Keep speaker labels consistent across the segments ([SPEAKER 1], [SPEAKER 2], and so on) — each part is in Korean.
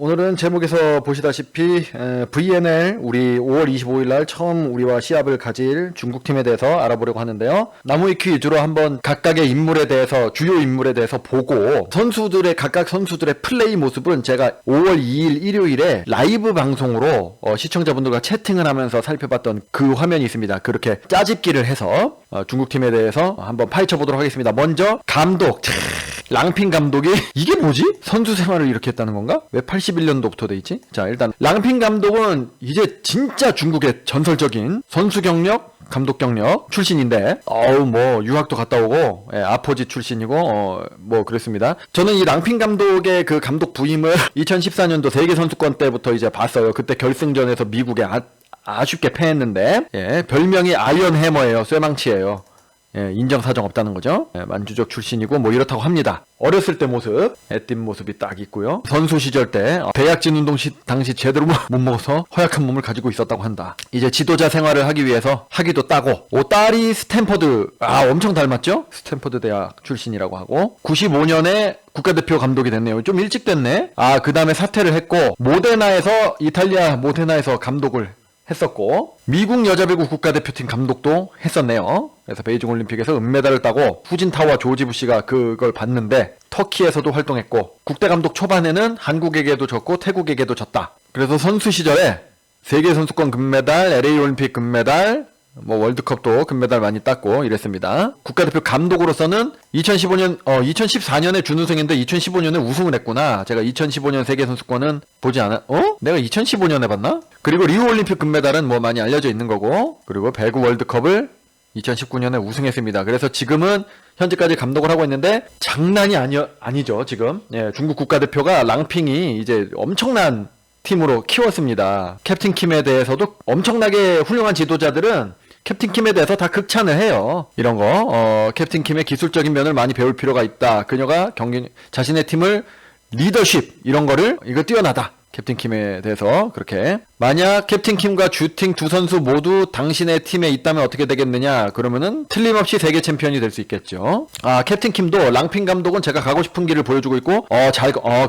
[SPEAKER 1] 오늘은 제목에서 보시다시피 VNL 우리 5월 25일 날 처음 우리와 시합을 가질 중국팀에 대해서 알아보려고 하는데요. 나무위키 위주로 한번 각각의 인물에 대해서 주요 인물에 대해서 보고 선수들의 각각 선수들의 플레이 모습은 제가 5월 2일 일요일에 라이브 방송으로 시청자분들과 채팅을 하면서 살펴봤던 그 화면이 있습니다. 그렇게 짜집기를 해서 중국팀에 대해서 한번 파헤쳐 보도록 하겠습니다. 먼저 감독 랑핑 감독이 이게 뭐지? 선수 생활을 이렇게 했다는 건가? 왜 81년도부터 돼 있지? 자, 일단 랑핑 감독은 이제 진짜 중국의 전설적인 선수 경력, 감독 경력 출신인데 뭐 유학도 갔다 오고 아포지 출신이고 뭐 그랬습니다. 저는 이 랑핑 감독의 그 감독 부임을 2014년도 세계 선수권 때부터 이제 봤어요. 그때 결승전에서 미국에 아쉽게 패했는데 별명이 아이언 해머예요. 쇠망치예요. 인정사정 없다는 거죠. 만주족 출신이고 뭐 이렇다고 합니다. 어렸을 때 모습, 애띤 모습이 딱 있고요. 선수 시절 때 대약진 운동 당시 제대로 못 먹어서 허약한 몸을 가지고 있었다고 한다. 이제 지도자 생활을 하기 위해서 학위도 따고 딸이 스탠퍼드, 엄청 닮았죠? 스탠퍼드 대학 출신이라고 하고 95년에 국가대표 감독이 됐네요. 좀 일찍 됐네. 그 다음에 사퇴를 했고 이탈리아 모데나에서 감독을 했었고 미국 여자배구 국가대표팀 감독도 했었네요. 그래서 베이징 올림픽에서 은메달을 따고 후진타오와 조지 부시가 그걸 봤는데 터키에서도 활동했고 국대 감독 초반에는 한국에게도 졌고 태국에게도 졌다. 그래서 선수 시절에 세계 선수권 금메달, LA 올림픽 금메달, 뭐 월드컵도 금메달 많이 땄고 이랬습니다. 국가대표 감독으로서는 2014년에 준우승인데 2015년에 우승을 했구나. 제가 2015년 세계 선수권은 보지 않아. 내가 2015년에 봤나? 그리고 리우 올림픽 금메달은 뭐 많이 알려져 있는 거고, 그리고 배구 월드컵을 2019년에 우승했습니다. 그래서 지금은 현재까지 감독을 하고 있는데 장난이 아니죠. 지금 중국 국가대표가 랑핑이 이제 엄청난 팀으로 키웠습니다. 캡틴 킴에 대해서도 엄청나게 훌륭한 지도자들은 캡틴 킴에 대해서 다 극찬을 해요. 이런 거 캡틴 킴의 기술적인 면을 많이 배울 필요가 있다. 그녀가 자신의 팀을 리더십 이런 거를 이거 뛰어나다. 캡틴 킴에 대해서 그렇게 만약 캡틴 킴과 주팅 두 선수 모두 당신의 팀에 있다면 어떻게 되겠느냐? 그러면은 틀림없이 세계 챔피언이 될 수 있겠죠. 캡틴 킴도 랑핑 감독은 제가 가고 싶은 길을 보여주고 있고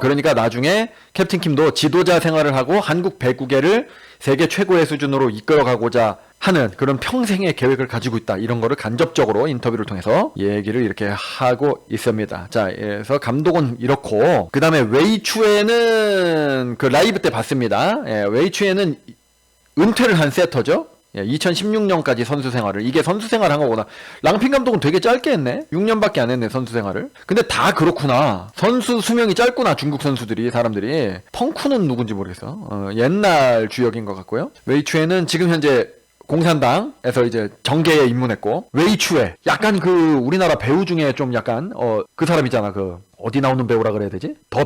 [SPEAKER 1] 그러니까 나중에 캡틴 킴도 지도자 생활을 하고 한국 배구계를 세계 최고의 수준으로 이끌어가고자 하는 그런 평생의 계획을 가지고 있다. 이런 거를 간접적으로 인터뷰를 통해서 얘기를 이렇게 하고 있습니다. 자, 그래서 감독은 이렇고 그 다음에 웨이추에는 그 라이브 때 봤습니다. 웨이추에는 은퇴를 한 세터죠. 2016년까지 선수 생활을. 이게 선수 생활 한 거구나. 랑핑 감독은 되게 짧게 했네. 6년밖에 안 했네, 선수 생활을. 근데 다 그렇구나. 선수 수명이 짧구나, 중국 선수들이, 사람들이. 펑쿠는 누군지 모르겠어. 옛날 주역인 것 같고요. 웨이추에는 지금 현재 공산당에서 이제 정계에 입문했고, 웨이추에 약간 그 우리나라 배우 중에 좀 약간 그 사람 있잖아. 그 어디 나오는 배우라 그래야 되지? 더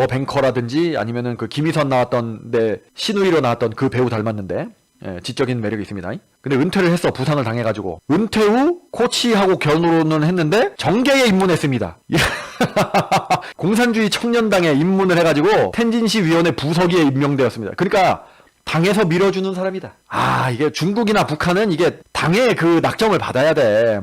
[SPEAKER 1] 뱅커라든지 아니면은 그 김희선 나왔던 신우이로 나왔던 그 배우 닮았는데 지적인 매력이 있습니다. 근데 은퇴를 했어. 부상을 당해가지고. 은퇴 후 코치하고 결혼은 했는데 정계에 입문했습니다. 공산주의 청년당에 입문을 해가지고 텐진시 위원회 부서기에 임명되었습니다. 그러니까 당에서 밀어주는 사람이다. 이게 중국이나 북한은 이게 당의 그 낙점을 받아야 돼.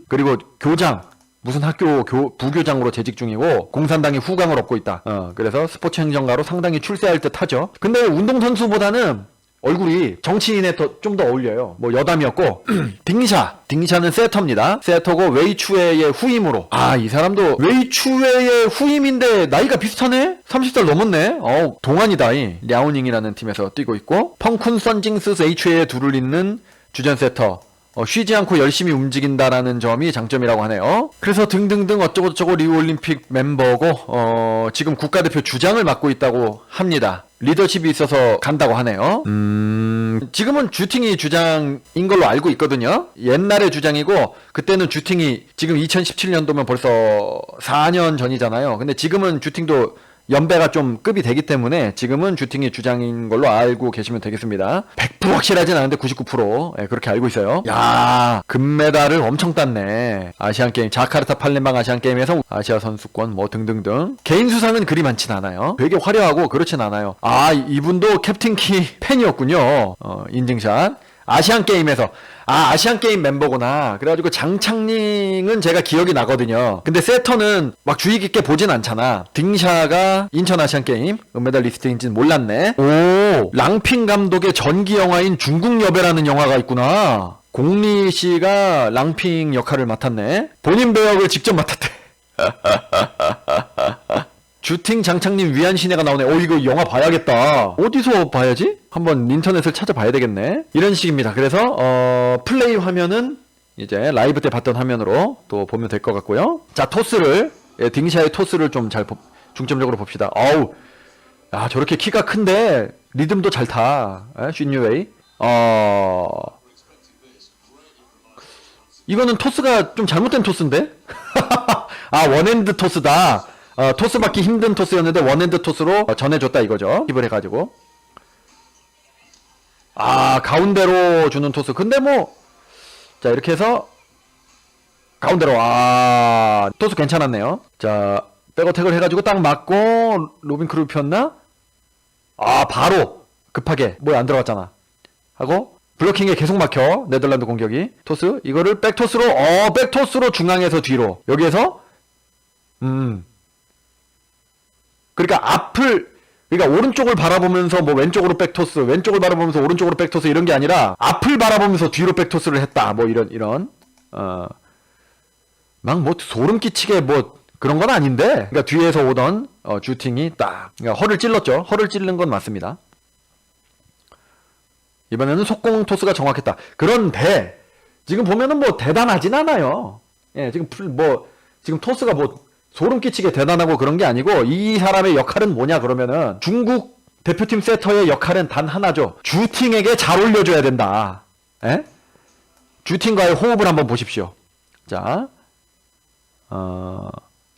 [SPEAKER 1] 그리고 교장, 무슨 학교 부교장으로 재직 중이고 공산당이 후광을 얻고 있다. 그래서 스포츠 행정가로 상당히 출세할 듯 하죠. 근데 운동선수보다는 얼굴이 정치인에 좀 더 어울려요. 뭐 여담이었고 딩샤는 세터입니다. 세터고 웨이추에의 후임으로. 이 사람도 웨이추에의 후임인데 나이가 비슷하네? 30살 넘었네? 동안이다. 랴오닝이라는 팀에서 뛰고 있고 펑쿤 선징스 웨이추에의 둘을 잇는 주전 세터. 쉬지 않고 열심히 움직인다라는 점이 장점이라고 하네요. 그래서 등등등 어쩌고저쩌고 리우올림픽 멤버고 지금 국가대표 주장을 맡고 있다고 합니다. 리더십이 있어서 간다고 하네요. 지금은 주팅이 주장인 걸로 알고 있거든요. 옛날의 주장이고 그때는 주팅이 지금 2017년도면 벌써 4년 전이잖아요. 근데 지금은 주팅도 연배가 좀 급이 되기 때문에 지금은 주팅이 주장인 걸로 알고 계시면 되겠습니다. 100% 확실하진 않은데 99% 그렇게 알고 있어요. 금메달을 엄청 땄네. 아시안게임, 자카르타 팔렘방 아시안게임에서 아시아 선수권 뭐 등등등. 개인 수상은 그리 많진 않아요. 되게 화려하고 그렇진 않아요. 이분도 캡틴 키 팬이었군요. 인증샷. 아시안게임에서. 아시안게임 멤버구나. 그래가지고 장창링은 제가 기억이 나거든요. 근데 세터는 막 주의 깊게 보진 않잖아. 딩샤가 인천 아시안게임 은메달리스트인지는 몰랐네. 오, 랑핑 감독의 전기 영화인 중국 여배라는 영화가 있구나. 공리 씨가 랑핑 역할을 맡았네. 본인 배역을 직접 맡았대. 주팅 장창님 위안시내가 나오네. 이거 영화 봐야겠다. 어디서 봐야지? 한번 인터넷을 찾아봐야 되겠네. 이런 식입니다. 그래서 플레이 화면은 이제 라이브 때 봤던 화면으로 또 보면 될 것 같고요. 자, 토스를 딩샤의 토스를 좀 잘 중점적으로 봅시다. 어우, 저렇게 키가 큰데 리듬도 잘 타. 쉰유웨이. 이거는 토스가 좀 잘못된 토스인데? 원핸드 토스다. 토스 받기 힘든 토스였는데 원핸드 토스로 전해줬다 이거죠. 힙을 해가지고. 가운데로 주는 토스. 근데 자, 이렇게 해서 가운데로. 토스 괜찮았네요. 자, 백어택을 해가지고 딱 맞고 로빈 크루 폈나? 바로 급하게 뭐야 안 들어갔잖아 하고 블로킹에 계속 막혀. 네덜란드 공격이. 토스 이거를 백토스로 백토스로 중앙에서 뒤로. 여기에서 그러니까 그러니까 오른쪽을 바라보면서 왼쪽으로 백토스, 왼쪽을 바라보면서 오른쪽으로 백토스 이런 게 아니라 앞을 바라보면서 뒤로 백토스를 했다. 이런 막 소름 끼치게 그런 건 아닌데. 그러니까 뒤에서 오던 주팅이 딱 그러니까 허를 찔렀죠. 허를 찌른 건 맞습니다. 이번에는 속공 토스가 정확했다. 그런데 지금 보면은 대단하진 않아요. 예, 지금 토스가 소름 끼치게 대단하고 그런 게 아니고 이 사람의 역할은 뭐냐 그러면은 중국 대표팀 세터의 역할은 단 하나죠. 주팅에게 잘 올려줘야 된다. 에? 주팅과의 호흡을 한번 보십시오. 자,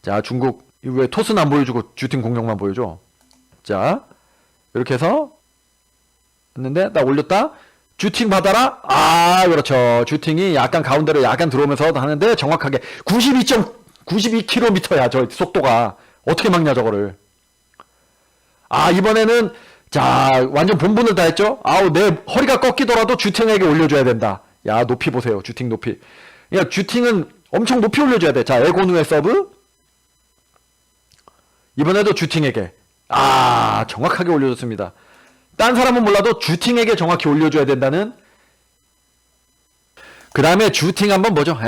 [SPEAKER 1] 자 중국 왜 토스는 안 보여주고 주팅 공격만 보여줘. 자, 이렇게 해서 했는데 딱 올렸다. 주팅 받아라. 그렇죠. 주팅이 약간 가운데로 약간 들어오면서 하는데 정확하게 92km야 저 속도가. 어떻게 막냐 저거를. 이번에는 자 완전 본분을 다 했죠. 내 허리가 꺾이더라도 주팅에게 올려줘야 된다. 야, 높이 보세요. 주팅 높이. 그러니까 주팅은 엄청 높이 올려줘야 돼. 자, 에고누의 서브. 이번에도 주팅에게. 정확하게 올려줬습니다. 딴 사람은 몰라도 주팅에게 정확히 올려줘야 된다는. 그 다음에 주팅 한번 보죠.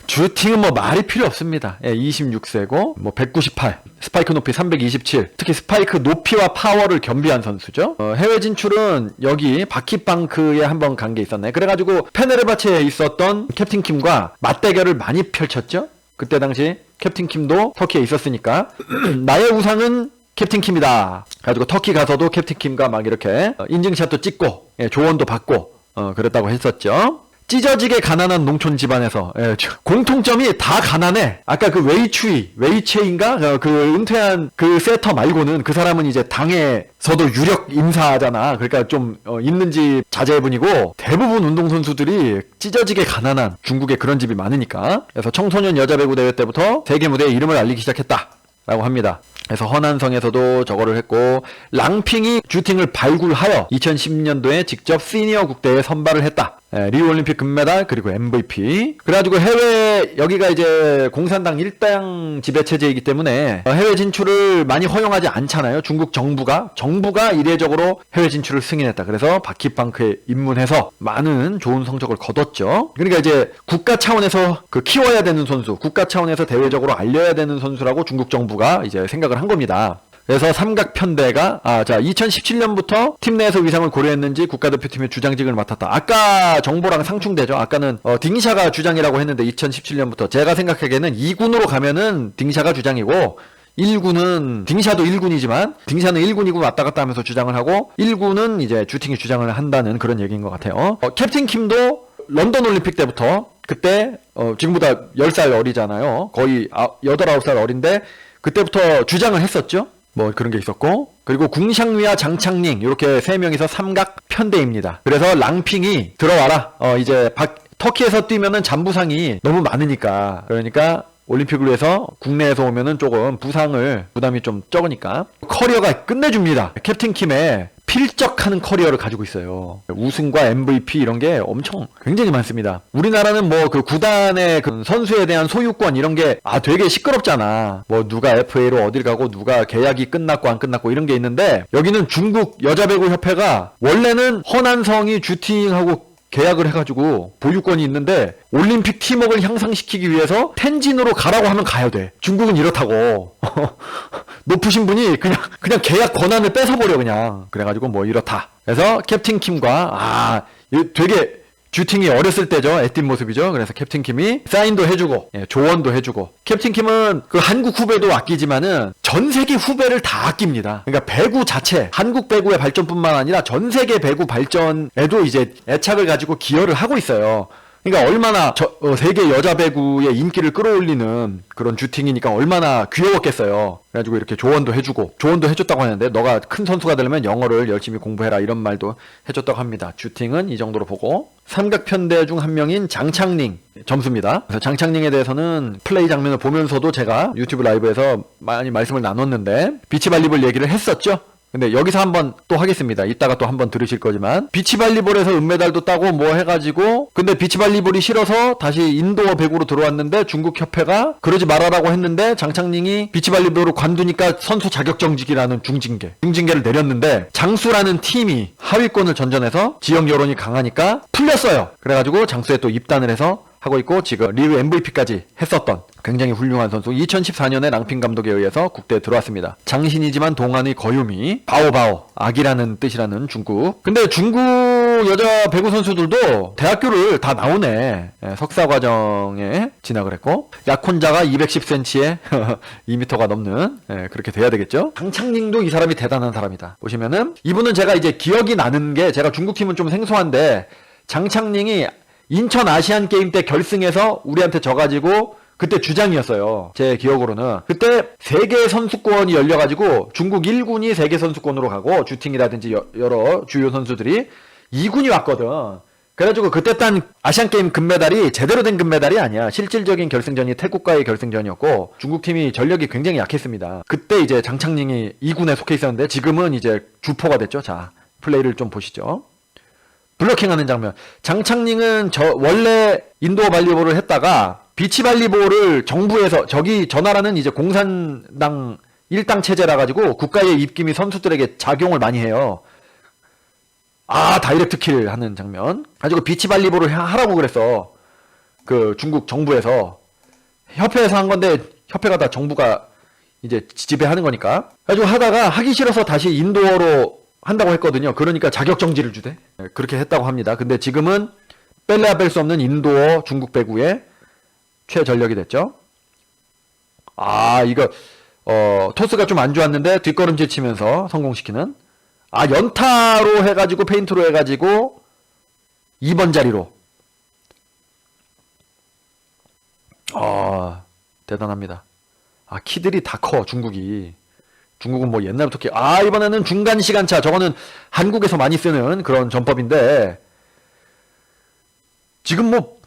[SPEAKER 1] 주팅은 말이 필요 없습니다. 26세고 198, 스파이크 높이 327. 특히 스파이크 높이와 파워를 겸비한 선수죠. 해외 진출은 여기 바키방크에 한번 간 게 있었네. 그래가지고 페네르바체에 있었던 캡틴 킴과 맞대결을 많이 펼쳤죠. 그때 당시 캡틴 킴도 터키에 있었으니까 나의 우상은 캡틴 킴이다. 가지고 터키 가서도 캡틴 킴과 막 이렇게 인증샷도 찍고 조언도 받고 그랬다고 했었죠. 찢어지게 가난한 농촌 집안에서 공통점이 다 가난해. 아까 그 웨이체인가 그 은퇴한 그 세터 말고는 그 사람은 이제 당에서도 유력 인사잖아. 그러니까 좀 있는 집 자제분이고 대부분 운동선수들이 찢어지게 가난한 중국에 그런 집이 많으니까. 그래서 청소년 여자 배구 대회 때부터 세계 무대에 이름을 알리기 시작했다라고 합니다. 그래서 허난성에서도 저거를 했고 랑핑이 주팅을 발굴하여 2010년도에 직접 시니어 국대에 선발을 했다. 리우올림픽 금메달 그리고 MVP. 그래가지고 여기가 이제 공산당 일당 지배체제이기 때문에 해외 진출을 많이 허용하지 않잖아요. 중국 정부가 이례적으로 해외 진출을 승인했다. 그래서 바키방크에 입문해서 많은 좋은 성적을 거뒀죠. 그러니까 이제 국가 차원에서 키워야 되는 선수, 국가 차원에서 대외적으로 알려야 되는 선수라고 중국 정부가 이제 생각을 한 겁니다. 그래서 삼각편대가 2017년부터 팀 내에서 위상을 고려했는지 국가대표팀의 주장직을 맡았다. 아까 정보랑 상충되죠. 아까는 딩샤가 주장이라고 했는데 2017년부터 제가 생각하기에는 2군으로 가면은 딩샤가 주장이고 1군은 딩샤도 1군이지만 딩샤는 1군이고 왔다 갔다 하면서 주장을 하고 1군은 이제 주팅이 주장을 한다는 그런 얘기인 것 같아요. 캡틴 킴도 런던 올림픽 때부터 그때 지금보다 10살 어리잖아요. 거의 8, 9살 어린데 그때부터 주장을 했었죠. 그런 게 있었고 그리고 궁샹위와 장창링 이렇게 3명이서 삼각 편대입니다. 그래서 랑핑이 들어와라. 이제 터키에서 뛰면은 잔부상이 너무 많으니까 그러니까 올림픽을 위해서 국내에서 오면은 조금 부담이 좀 적으니까 커리어가 끝내줍니다. 캡틴 킴의 필적하는 커리어를 가지고 있어요. 우승과 MVP 이런 게 엄청 굉장히 많습니다. 우리나라는 뭐 그 구단의 그 선수에 대한 소유권 이런 게 되게 시끄럽잖아. 뭐 누가 FA로 어딜 가고 누가 계약이 끝났고 안 끝났고 이런 게 있는데, 여기는 중국 여자배구 협회가 원래는 허난성이 주팅하고 계약을 해가지고 보유권이 있는데, 올림픽 팀워크를 향상시키기 위해서 텐진으로 가라고 하면 가야 돼. 중국은 이렇다고. 높으신 분이 그냥 계약 권한을 뺏어버려 그냥. 그래가지고 뭐 이렇다. 그래서 캡틴 킴과 되게 주팅이 어렸을 때죠. 애띤 모습이죠. 그래서 캡틴 킴이 사인도 해주고 조언도 해주고. 캡틴 킴은 그 한국 후배도 아끼지만은 전 세계 후배를 다 아낍니다. 그러니까 배구 자체, 한국 배구의 발전뿐만 아니라 전 세계 배구 발전에도 이제 애착을 가지고 기여를 하고 있어요. 그러니까 얼마나 세계 여자 배구의 인기를 끌어올리는 그런 주팅이니까 얼마나 귀여웠겠어요. 그래가지고 이렇게 조언도 해줬다고 하는데, 너가 큰 선수가 되려면 영어를 열심히 공부해라 이런 말도 해줬다고 합니다. 주팅은 이 정도로 보고, 삼각편대 중 한 명인 장창링 점수입니다. 그래서 장창링에 대해서는 플레이 장면을 보면서도 제가 유튜브 라이브에서 많이 말씀을 나눴는데, 비치발리볼 얘기를 했었죠. 근데 여기서 한번 또 하겠습니다. 이따가 또 한번 들으실 거지만, 비치발리볼에서 은메달도 따고 뭐 해가지고, 근데 비치발리볼이 싫어서 다시 인도어 배구로 들어왔는데 중국 협회가 그러지 말아라고 했는데, 장창링이 비치발리볼을 관두니까 선수 자격정지기라는 중징계를 내렸는데, 장수라는 팀이 하위권을 전전해서 지역 여론이 강하니까 풀렸어요. 그래가지고 장수에 또 입단을 해서 하고 있고, 지금 리그 MVP까지 했었던 굉장히 훌륭한 선수. 2014년에 랑핀 감독에 의해서 국대에 들어왔습니다. 장신이지만 동안의 거유미, 바오바오, 악이라는 뜻이라는 중국. 근데 중국 여자 배구 선수들도 대학교를 다 나오네. 석사 과정에 진학을 했고, 약혼자가 210cm에 2m가 넘는 그렇게 돼야 되겠죠. 장창링도 이 사람이 대단한 사람이다. 보시면은 이분은 제가 이제 기억이 나는 게, 제가 중국팀은 좀 생소한데, 장창링이 인천 아시안 게임 때 결승에서 우리한테 져가지고 그때 주장이었어요. 제 기억으로는. 그때 세계 선수권이 열려가지고 중국 1군이 세계 선수권으로 가고, 주팅이라든지 여러 주요 선수들이 2군이 왔거든. 그래가지고 그때 딴 아시안 게임 금메달이 제대로 된 금메달이 아니야. 실질적인 결승전이 태국과의 결승전이었고, 중국팀이 전력이 굉장히 약했습니다. 그때 이제 장창링이 2군에 속해 있었는데, 지금은 이제 주포가 됐죠. 자, 플레이를 좀 보시죠. 블로킹하는 장면. 장창링은 원래 인도어 발리볼을 했다가 비치발리볼을 정부에서, 저 나라는 이제 공산당 일당 체제라 가지고 국가의 입김이 선수들에게 작용을 많이 해요. 다이렉트 킬 하는 장면. 가지고 비치발리볼을 하라고 그랬어. 그 중국 정부에서. 협회에서 한 건데, 협회가 다 정부가 이제 지배하는 거니까. 가지고 하다가 하기 싫어서 다시 인도어로 한다고 했거든요. 그러니까 자격정지를 주대. 그렇게 했다고 합니다. 근데 지금은 뺄래야 뺄 수 없는 인도어 중국 배구의 최전력이 됐죠. 이거 토스가 좀 안 좋았는데 뒷걸음질 치면서 성공시키는. 연타로 해가지고 페인트로 해가지고 2번 자리로. 대단합니다. 키들이 다 커, 중국이. 중국은 뭐 옛날부터 이번에는 중간 시간차. 저거는 한국에서 많이 쓰는 그런 전법인데, 지금 뭐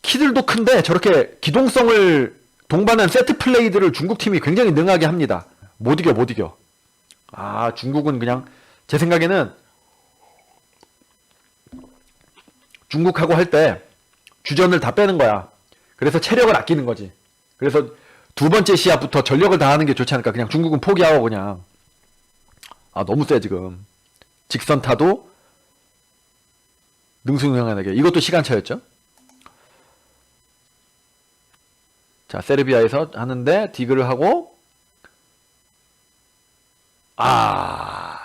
[SPEAKER 1] 키들도 큰데 저렇게 기동성을 동반한 세트 플레이들을 중국팀이 굉장히 능하게 합니다. 못 이겨. 중국은 그냥 제 생각에는 중국하고 할 때 주전을 다 빼는 거야. 그래서 체력을 아끼는 거지. 그래서 두 번째 시합부터 전력을 다하는 게 좋지 않을까. 그냥 중국은 포기하고 그냥. 너무 세 지금. 직선타도 능수능란하게. 이것도 시간차였죠. 자, 세르비아에서 하는데 디그를 하고,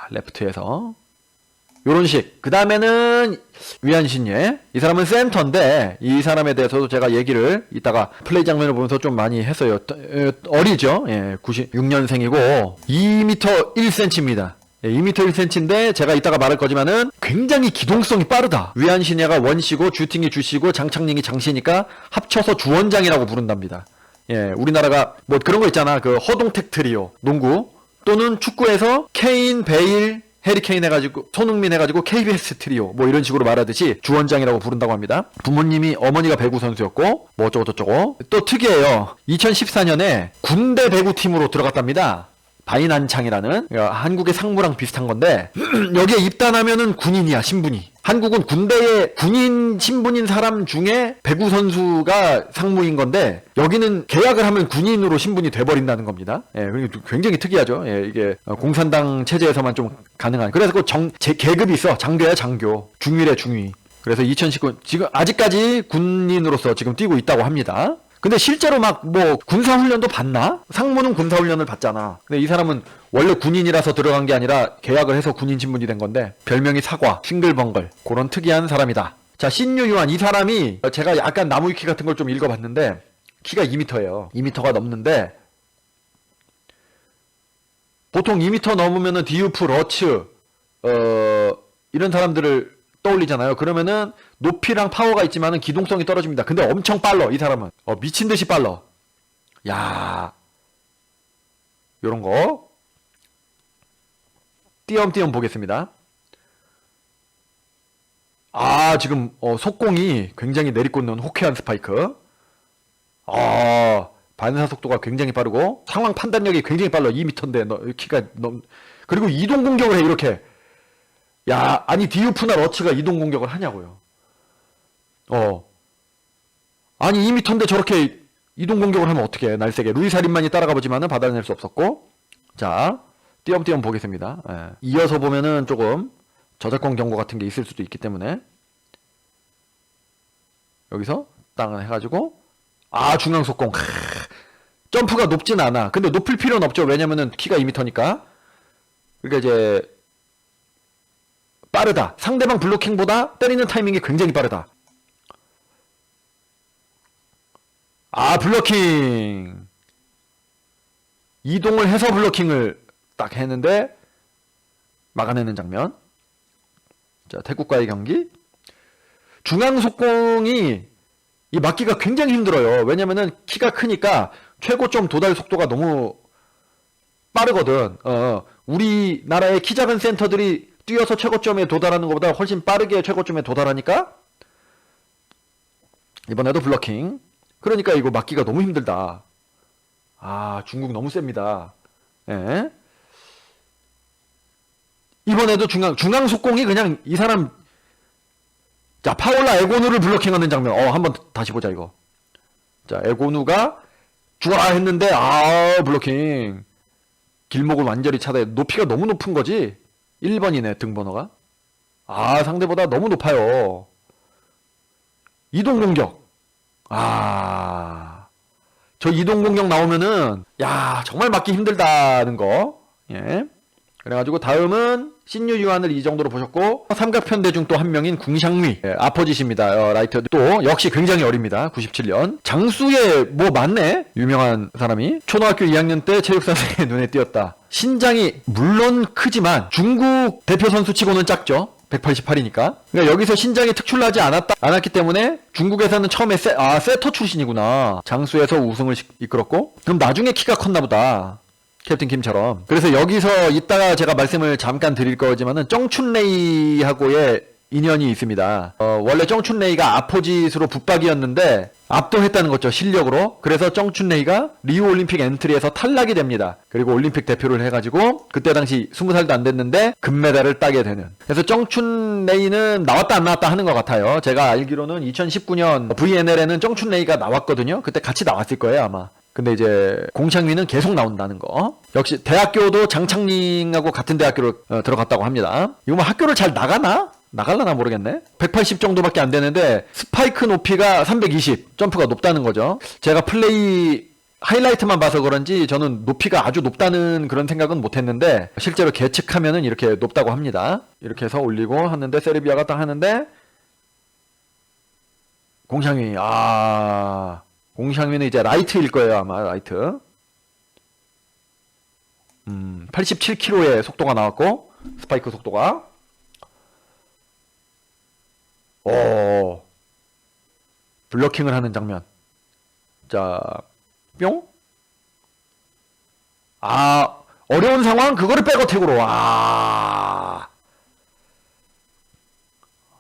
[SPEAKER 1] 레프트에서 요런 식. 그 다음에는 위안신예. 이 사람은 센터인데, 이 사람에 대해서도 제가 얘기를 이따가 플레이 장면을 보면서 좀 많이 했어요. 어리죠. 96년생이고 2m 1cm입니다. 2m 1cm인데 제가 이따가 말할 거지만은 굉장히 기동성이 빠르다. 위안신예가 원시고 주팅이 주시고 장창링이 장시니까 합쳐서 주원장이라고 부른답니다. 우리나라가 뭐 그런 거 있잖아. 그 허동택 트리오 농구, 또는 축구에서 케인, 베일, 해리케인 해가지고, 손흥민 해가지고 KBS 트리오 뭐 이런 식으로 말하듯이 주원장이라고 부른다고 합니다. 어머니가 배구 선수였고 뭐 어쩌고저쩌고. 또 특이해요. 2014년에 군대 배구팀으로 들어갔답니다. 바이난창이라는 한국의 상무랑 비슷한 건데 여기에 입단하면은 군인이야, 신분이. 한국은 군대에 군인 신분인 사람 중에 배구 선수가 상무인 건데 여기는 계약을 하면 군인으로 신분이 돼버린다는 겁니다. 예, 굉장히 특이하죠. 예, 이게 공산당 체제에서만 좀 가능한. 그래서 그 계급이 있어. 장교야, 장교. 중위래, 중위. 그래서 2019 지금 아직까지 군인으로서 지금 뛰고 있다고 합니다. 근데 실제로 막 뭐 군사훈련도 받나? 상무는 군사훈련을 받잖아. 근데 이 사람은 원래 군인이라서 들어간 게 아니라 계약을 해서 군인 신분이 된 건데 별명이 사과, 싱글벙글, 그런 특이한 사람이다. 자, 신유유한 이 사람이 제가 약간 나무위키 같은 걸 좀 읽어봤는데 키가 2m예요. 2m가 넘는데 보통 2m 넘으면은 디우프, 러츠 이런 사람들을 떠올리잖아요. 그러면은 높이랑 파워가 있지만은 기동성이 떨어집니다. 근데 엄청 빨라, 이 사람은. 미친듯이 빨라. 야, 요런 거 띄엄띄엄 보겠습니다. 지금 속공이 굉장히 내리꽂는 호쾌한 스파이크. 반사 속도가 굉장히 빠르고 상황 판단력이 굉장히 빨라. 2m인데 키가 그리고 이동 공격을 해, 이렇게. 야, 아니 디우프나 러츠가 이동 공격을 하냐고요. 아니 2m인데 저렇게 이동 공격을 하면 어떻게 해, 날쌔게. 루이 살인만이 따라가보지만은 받아낼 수 없었고. 자, 띄엄띄엄 보겠습니다. 예. 이어서 보면은 조금 저작권 경고 같은 게 있을 수도 있기 때문에 여기서 땅을 해가지고 중앙 속공. 점프가 높진 않아. 근데 높일 필요는 없죠. 왜냐면은 키가 2m니까. 그러니까 이제 빠르다. 상대방 블로킹보다 때리는 타이밍이 굉장히 빠르다. 블로킹. 이동을 해서 블로킹을 딱 했는데 막아내는 장면. 자, 태국과의 경기. 중앙 속공이 이 막기가 굉장히 힘들어요. 왜냐면은 키가 크니까 최고점 도달 속도가 너무 빠르거든. 우리나라의 키 작은 센터들이 뛰어서 최고점에 도달하는 것보다 훨씬 빠르게 최고점에 도달하니까 이번에도 블로킹. 그러니까 이거 막기가 너무 힘들다. 중국 너무 셉니다. 예. 이번에도 중앙 속공이 그냥 이 사람. 자, 파올라 에고누를 블로킹하는 장면. 한번 다시 보자, 이거. 자, 에고누가 했는데 블로킹. 길목을 완전히 차단해. 높이가 너무 높은 거지. 1번이네, 등번호가. 상대보다 너무 높아요. 이동 공격. 저 이동 공격 나오면은 정말 막기 힘들다는 거. 예. 그래가지고 다음은 신유유한을 이 정도로 보셨고, 삼각편대 중 또 한 명인 궁샹위, 아포짓입니다. 라이터 또 역시 굉장히 어립니다. 97년. 장수에 뭐 많네, 유명한 사람이. 초등학교 2학년 때 체육선생의 눈에 띄었다. 신장이 물론 크지만 중국 대표 선수 치고는 작죠. 188이니까. 그러니까 여기서 신장이 특출나지 않았기 때문에 중국에서는 처음에 세터 출신이구나. 장수에서 우승을 이끌었고, 그럼 나중에 키가 컸나 보다. 캡틴 김처럼. 그래서 여기서 이따가 제가 말씀을 잠깐 드릴 거지만은 정춘레이하고의 인연이 있습니다. 원래 정춘레이가 아포짓으로 붙박이었는데 압도했다는 거죠, 실력으로. 그래서 정춘레이가 리우 올림픽 엔트리에서 탈락이 됩니다. 그리고 올림픽 대표를 해가지고 그때 당시 20살도 안 됐는데 금메달을 따게 되는. 그래서 정춘레이는 나왔다 안 나왔다 하는 것 같아요. 제가 알기로는 2019년 VNL에는 정춘레이가 나왔거든요. 그때 같이 나왔을 거예요, 아마. 근데 이제 공창위는 계속 나온다는 거. 역시 대학교도 장창링하고 같은 대학교로 들어갔다고 합니다. 이거 뭐 학교를 잘 나갈라나 모르겠네. 180 정도밖에 안 되는데 스파이크 높이가 320, 점프가 높다는 거죠. 제가 플레이 하이라이트만 봐서 그런지 저는 높이가 아주 높다는 그런 생각은 못했는데 실제로 계측하면은 이렇게 높다고 합니다. 이렇게 해서 올리고 하는데 세르비아가 딱 하는데 공창위 공샹위는 이제 라이트일 거예요, 아마. 라이트. 87km의 속도가 나왔고, 스파이크 속도가. 블로킹을 하는 장면. 자, 뿅. 어려운 상황, 그거를 백어택으로.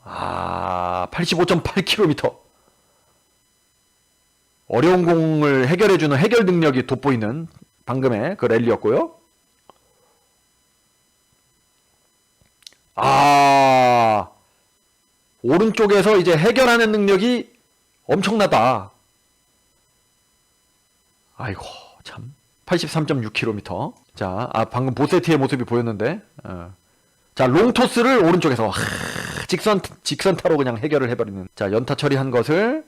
[SPEAKER 1] 85.8km. 어려운 공을 해결해주는 해결 능력이 돋보이는 방금의 그 랠리였고요. 아, 오른쪽에서 이제 해결하는 능력이 엄청나다. 아이고, 참. 83.6km. 자, 방금 보세티의 모습이 보였는데. 자, 롱토스를 오른쪽에서 직선타로 그냥 해결을 해버리는. 자, 연타 처리한 것을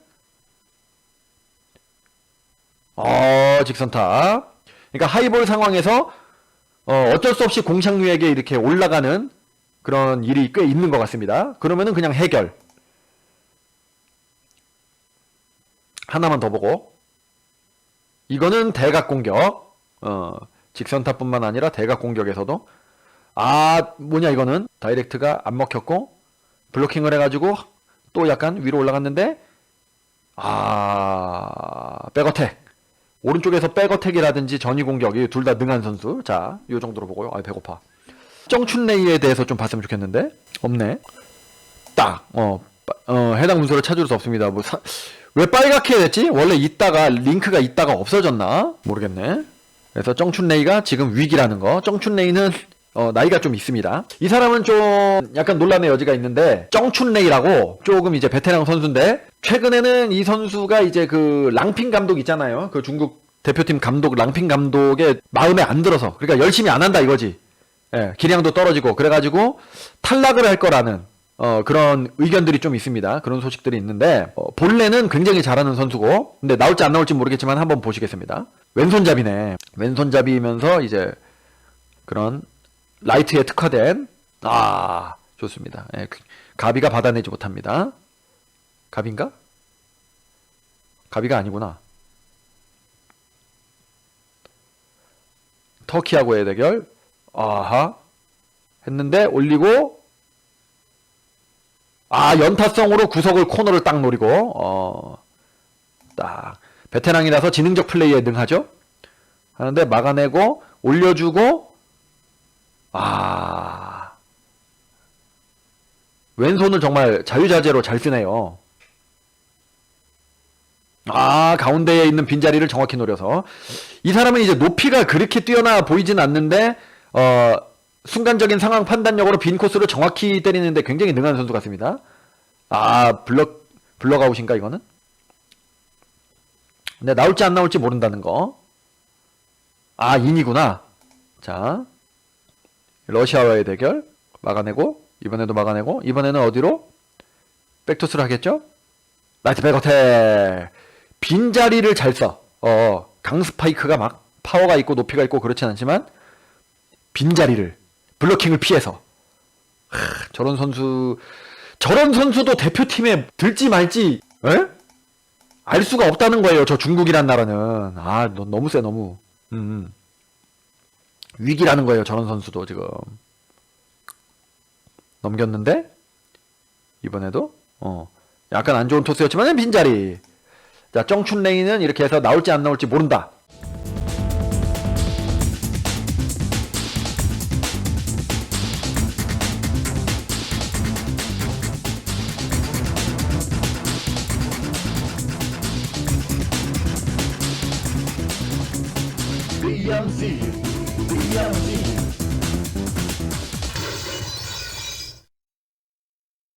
[SPEAKER 1] 직선타. 그러니까 하이볼 상황에서 어쩔 수 없이 공샹류에게 이렇게 올라가는 그런 일이 꽤 있는 것 같습니다. 그러면은 그냥 해결. 하나만 더 보고. 이거는 대각 공격. 직선타뿐만 아니라 대각 공격에서도 뭐냐 이거는 다이렉트가 안 먹혔고 블로킹을 해가지고 또 약간 위로 올라갔는데 백어택. 오른쪽에서 백어택이라든지 전위 공격이 둘 다 능한 선수. 자, 요 정도로 보고요. 배고파. 정춘레이에 대해서 좀 봤으면 좋겠는데 없네. 딱 해당 문서를 찾을 수 없습니다. 왜 빨갛게 됐지? 원래 있다가 링크가 있다가 없어졌나? 모르겠네. 그래서 정춘레이가 지금 위기라는 거. 정춘레이는 나이가 좀 있습니다. 이 사람은 좀 약간 논란의 여지가 있는데 정춘레이라고 조금 이제 베테랑 선수인데 최근에는 이 선수가 이제 그 랑핑 감독 있잖아요. 그 중국 대표팀 감독 랑핑 감독의 마음에 안 들어서 그러니까 열심히 안 한다 이거지. 예, 기량도 떨어지고 그래가지고 탈락을 할 거라는 그런 의견들이 좀 있습니다. 그런 소식들이 있는데 본래는 굉장히 잘하는 선수고 근데 나올지 안 나올지 모르겠지만 한번 보시겠습니다. 왼손잡이네. 왼손잡이면서 이제 그런 라이트에 특화된 좋습니다. 예, 가비가 받아내지 못합니다. 가비인가? 가비가 아니구나. 터키하고의 대결. 했는데 올리고 연타성으로 구석을 코너를 딱 노리고 딱 베테랑이라서 지능적 플레이에 능하죠. 하는데 막아내고 올려주고 왼손을 정말 자유자재로 잘 쓰네요. 가운데에 있는 빈자리를 정확히 노려서 이 사람은 이제 높이가 그렇게 뛰어나 보이진 않는데 순간적인 상황 판단력으로 빈 코스를 정확히 때리는데 굉장히 능한 선수 같습니다. 블럭아웃인가 이거는? 근데 나올지 안 나올지 모른다는 거. 인이구나. 자, 러시아와의 대결 막아내고 이번에도 막아내고 이번에는 어디로? 백토스를 하겠죠? 라이트 백어택. 빈자리를 잘 써. 강스파이크가 막 파워가 있고 높이가 있고 그렇진 않지만 빈자리를 블로킹을 피해서 저런 선수도 대표팀에 들지 말지 알 수가 없다는 거예요. 저 중국이란 나라는 너무 세 너무 위기라는 거예요. 저런 선수도 지금 넘겼는데 이번에도 약간 안 좋은 토스였지만 빈자리. 자, 정춘레이는 이렇게 해서 나올지 안 나올지 모른다.
[SPEAKER 2] BMC